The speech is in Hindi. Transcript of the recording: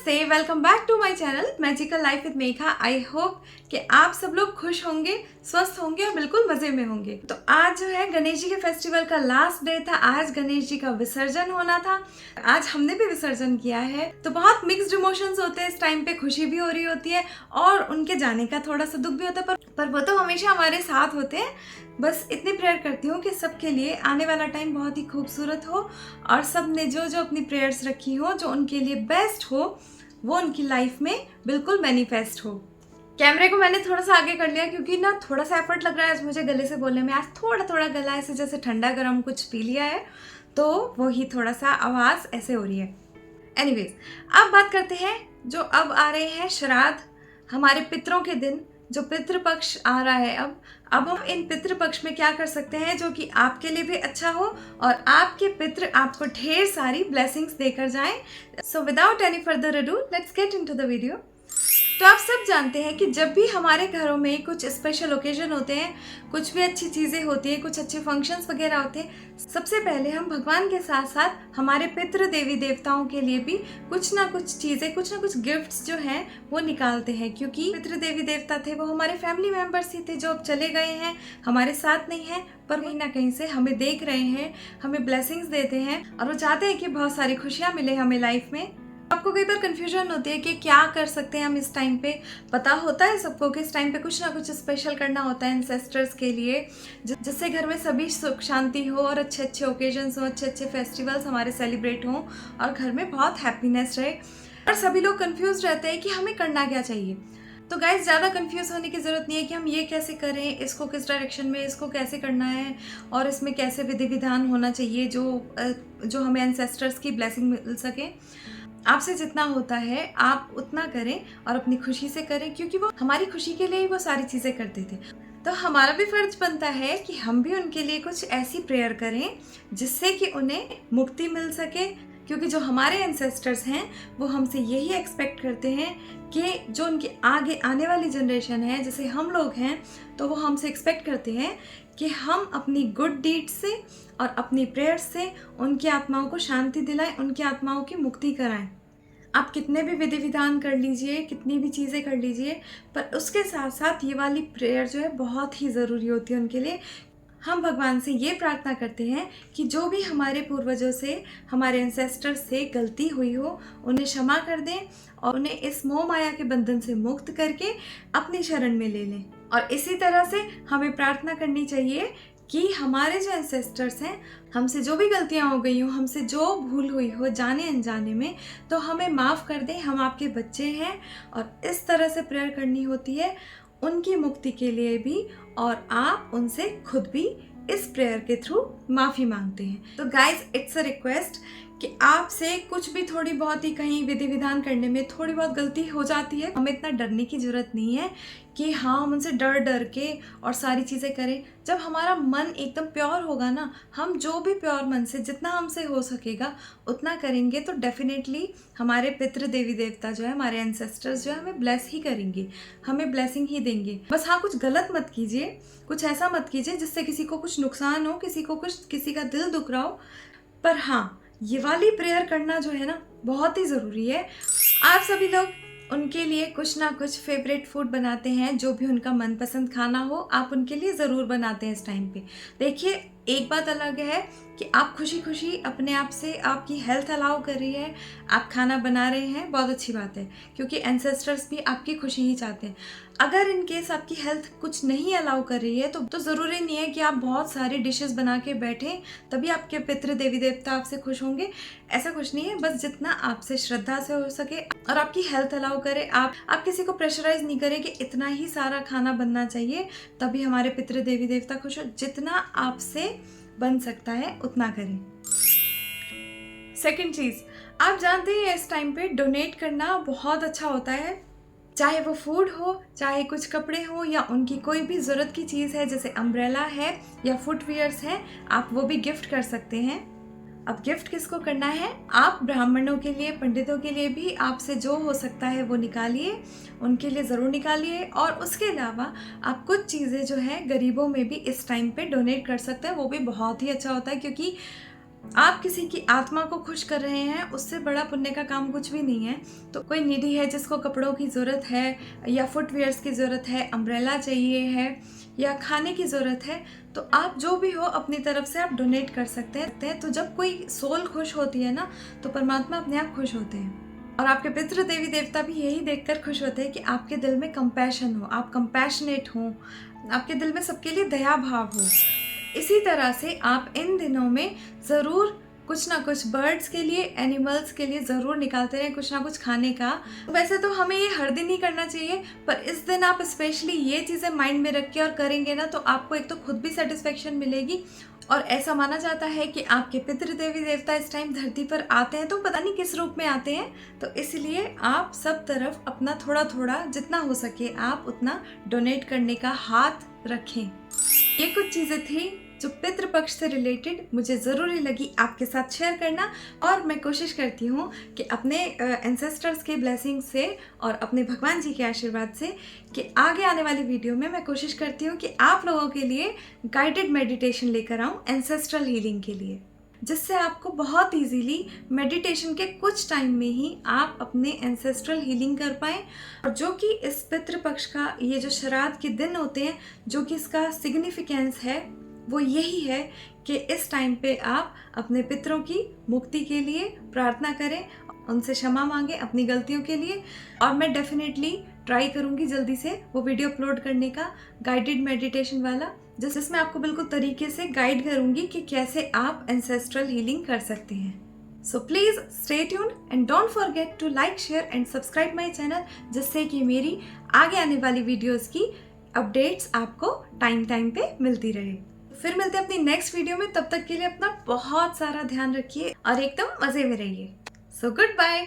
नमस्ते, welcome back to my channel magical life with Megha. I hope कि आप सब लोग खुश होंगे, स्वस्थ होंगे और बिल्कुल मजे में होंगे। तो आज जो है गणेश जी के फेस्टिवल का लास्ट डे था। आज गणेश जी का विसर्जन होना था। आज हमने भी विसर्जन किया है। तो बहुत मिक्स्ड इमोशंस होते हैं इस टाइम पे। खुशी भी हो रही होती है और उनके जाने का थोड़ा सा दुख भी होता है, पर वो तो हमेशा हमारे साथ होते हैं। बस इतनी प्रेयर करती हूँ कि सबके लिए आने वाला टाइम बहुत ही खूबसूरत हो और सब ने जो जो अपनी प्रेयर्स रखी हो, जो उनके लिए बेस्ट हो, वो उनकी लाइफ में बिल्कुल मैनिफेस्ट हो। कैमरे को मैंने थोड़ा सा आगे कर लिया क्योंकि ना थोड़ा सा एफर्ट लग रहा है आज मुझे गले से बोलने में। आज थोड़ा थोड़ा गला ऐसे जैसे ठंडा गर्म कुछ पी लिया है, तो वही थोड़ा सा आवाज़ ऐसे हो रही है। एनीवेज, अब बात करते हैं जो अब आ रहे हैं श्राद्ध, हमारे पितरों के दिन, जो पितृपक्ष आ रहा है। अब हम इन पितृपक्ष में क्या कर सकते हैं जो कि आपके लिए भी अच्छा हो और आपके पितृ आपको ढेर सारी ब्लेसिंग्स देकर जाएं। So without any further ado, let's get into the video. तो आप सब जानते हैं कि जब भी हमारे घरों में कुछ स्पेशल ओकेजन होते हैं, कुछ भी अच्छी चीज़ें होती हैं, कुछ अच्छे फंक्शंस वगैरह होते हैं, सबसे पहले हम भगवान के साथ साथ हमारे पितृ देवी देवताओं के लिए भी कुछ ना कुछ चीज़ें, कुछ ना कुछ गिफ्ट्स जो हैं वो निकालते हैं। क्योंकि पितृ देवी देवता थे वो हमारे फैमिली मेम्बर्स ही थे जो अब चले गए हैं, हमारे साथ नहीं हैं, पर कहीं ना कहीं से हमें देख रहे हैं, हमें ब्लेसिंग्स देते हैं और वो चाहते हैं कि बहुत सारी खुशियाँ मिले हमें लाइफ में। आपको कई बार कंफ्यूजन होती है कि क्या कर सकते हैं हम इस टाइम पे। पता होता है सबको कि इस टाइम पे कुछ ना कुछ स्पेशल करना होता है एंसेस्टर्स के लिए, जिससे घर में सभी सुख शांति हो और अच्छे अच्छे ओकेजन्स हो, अच्छे अच्छे फेस्टिवल्स हमारे सेलिब्रेट हों और घर में बहुत हैप्पीनेस रहे। और सभी लोग कंफ्यूज रहते हैं कि हमें करना क्या चाहिए। तो गाइज, ज़्यादा कंफ्यूज होने की ज़रूरत नहीं है कि हम ये कैसे करें, इसको किस डायरेक्शन में, इसको कैसे करना है और इसमें कैसे विधि विधान होना चाहिए जो हमें एंसेस्टर्स की ब्लेसिंग मिल सके। आपसे जितना होता है आप उतना करें और अपनी खुशी से करें, क्योंकि वो हमारी खुशी के लिए ही वो सारी चीज़ें करते थे। तो हमारा भी फर्ज बनता है कि हम भी उनके लिए कुछ ऐसी प्रेयर करें जिससे कि उन्हें मुक्ति मिल सके। क्योंकि जो हमारे एंसेस्टर्स हैं वो हमसे यही एक्सपेक्ट करते हैं कि जो उनके आगे आने वाली जनरेशन है, जैसे हम लोग हैं, तो वो हमसे एक्सपेक्ट करते हैं कि हम अपनी गुड डीड से और अपनी प्रेयर से उनकी आत्माओं को शांति दिलाएं, उनकी आत्माओं की मुक्ति कराएं। आप कितने भी विधि विधान कर लीजिए, कितनी भी चीज़ें कर लीजिए, पर उसके साथ साथ ये वाली प्रेयर जो है बहुत ही ज़रूरी होती है उनके लिए। हम भगवान से ये प्रार्थना करते हैं कि जो भी हमारे पूर्वजों से, हमारे एंसेस्टर्स से गलती हुई हो, उन्हें क्षमा कर दें और उन्हें इस मोह माया के बंधन से मुक्त करके अपनी शरण में ले लें। और इसी तरह से हमें प्रार्थना करनी चाहिए कि हमारे जो एंसेस्टर्स हैं, हमसे जो भी गलतियां हो गई हो, हमसे जो भूल हुई हो जाने अनजाने में, तो हमें माफ़ कर दें, हम आपके बच्चे हैं। और इस तरह से प्रेयर करनी होती है उनकी मुक्ति के लिए भी, और आप उनसे खुद भी इस प्रेयर के थ्रू माफ़ी मांगते हैं। तो गाइज, इट्स अ रिक्वेस्ट कि आपसे कुछ भी थोड़ी बहुत ही कहीं विधि विधान करने में थोड़ी बहुत गलती हो जाती है, हमें इतना डरने की ज़रूरत नहीं है कि हाँ हम उनसे डर डर के और सारी चीज़ें करें। जब हमारा मन एकदम प्योर होगा ना, हम जो भी प्योर मन से जितना हमसे हो सकेगा उतना करेंगे, तो डेफिनेटली हमारे पितृ देवी देवता जो है, हमारे एंसेस्टर्स जो है, हमें ब्लेस ही करेंगे, हमें ब्लेसिंग ही देंगे। बस हाँ, कुछ गलत मत कीजिए, कुछ ऐसा मत कीजिए जिससे किसी को कुछ नुकसान हो, किसी का दिल दुख रहा हो। पर हाँ, ये वाली प्रेयर करना जो है ना बहुत ही ज़रूरी है। आप सभी लोग उनके लिए कुछ ना कुछ फेवरेट फूड बनाते हैं, जो भी उनका मनपसंद खाना हो आप उनके लिए ज़रूर बनाते हैं इस टाइम पे। देखिए, एक बात अलग है कि आप खुशी खुशी अपने आप से, आपकी हेल्थ अलाउ कर रही है, आप खाना बना रहे हैं, बहुत अच्छी बात है, क्योंकि एंसेस्टर्स भी आपकी खुशी ही चाहते हैं। अगर इन केस आपकी हेल्थ कुछ नहीं अलाउ कर रही है तो ज़रूरी नहीं है कि आप बहुत सारी डिशेस बना के बैठें तभी आपके पितृ देवी देवता आपसे खुश होंगे। ऐसा कुछ नहीं है, बस जितना आपसे श्रद्धा से हो सके और आपकी हेल्थ अलाउ करे। आप किसी को प्रेशराइज नहीं करें कि इतना ही सारा खाना बनना चाहिए तभी हमारे पितृ देवी देवता खुश हो। जितना आपसे बन सकता है उतना करें। सेकंड चीज़, आप जानते हैं इस टाइम पे डोनेट करना बहुत अच्छा होता है, चाहे वो फूड हो, चाहे कुछ कपड़े हो, या उनकी कोई भी ज़रूरत की चीज़ है, जैसे अम्ब्रेला है या फुटवियर्स हैं, आप वो भी गिफ्ट कर सकते हैं। अब गिफ्ट किसको करना है? आप ब्राह्मणों के लिए, पंडितों के लिए भी आपसे जो हो सकता है वो निकालिए, उनके लिए ज़रूर निकालिए। और उसके अलावा आप कुछ चीज़ें जो है गरीबों में भी इस टाइम पे डोनेट कर सकते हैं, वो भी बहुत ही अच्छा होता है। क्योंकि आप किसी की आत्मा को खुश कर रहे हैं, उससे बड़ा पुण्य का काम कुछ भी नहीं है। तो कोई नीडी है जिसको कपड़ों की ज़रूरत है या फुटवेयर्स की ज़रूरत है, अम्ब्रेला चाहिए है या खाने की ज़रूरत है, तो आप जो भी हो अपनी तरफ से आप डोनेट कर सकते हैं। तो जब कोई सोल खुश होती है ना, तो परमात्मा अपने आप खुश होते हैं और आपके पितृ देवी देवता भी यही देखकर खुश होते हैं कि आपके दिल में कंपैशन हो, आप कंपैशनेट हो, आपके दिल में सबके लिए दया भाव हो। इसी तरह से आप इन दिनों में ज़रूर कुछ ना कुछ बर्ड्स के लिए, एनिमल्स के लिए ज़रूर निकालते रहें कुछ ना कुछ खाने का। वैसे तो हमें ये हर दिन ही करना चाहिए, पर इस दिन आप स्पेशली ये चीज़ें माइंड में रख के और करेंगे ना, तो आपको एक तो खुद भी सेटिस्फेक्शन मिलेगी और ऐसा माना जाता है कि आपके पितृ देवी देवता इस टाइम धरती पर आते हैं, तो पता नहीं किस रूप में आते हैं। तो इसलिए आप सब तरफ अपना थोड़ा थोड़ा जितना हो सके आप उतना डोनेट करने का हाथ रखें। ये कुछ चीज़ें थी जो पितृपक्ष से रिलेटेड मुझे ज़रूरी लगी आपके साथ शेयर करना, और मैं कोशिश करती हूँ कि अपने एंसेस्टर्स के ब्लेसिंग से और अपने भगवान जी के आशीर्वाद से कि आगे आने वाली वीडियो में मैं कोशिश करती हूँ कि आप लोगों के लिए गाइडेड मेडिटेशन लेकर आऊँ एंसेस्ट्रल हीलिंग के लिए, जिससे आपको बहुत इजीली मेडिटेशन के कुछ टाइम में ही आप अपने एंसेस्ट्रल हीलिंग कर पाएँ। और जो कि इस पितृपक्ष का ये जो श्राद्ध के दिन होते हैं, जो कि इसका सिग्निफिकेंस है वो यही है कि इस टाइम पे आप अपने पितरों की मुक्ति के लिए प्रार्थना करें, उनसे क्षमा मांगें अपनी गलतियों के लिए। और मैं डेफिनेटली ट्राई करूँगी जल्दी से वो वीडियो अपलोड करने का, गाइडेड मेडिटेशन वाला, जिसमें आपको बिल्कुल तरीके से गाइड करूँगी कि कैसे आप एंसेस्ट्रल हीलिंग कर सकते हैं। So please stay tuned and don't forget to like, share and subscribe my channel, जिससे कि मेरी आगे आने वाली वीडियोज़ की अपडेट्स आपको टाइम पे मिलती रहे। फिर मिलते हैं अपनी नेक्स्ट वीडियो में, तब तक के लिए अपना बहुत सारा ध्यान रखिए और एकदम मज़े में रहिए। So good bye.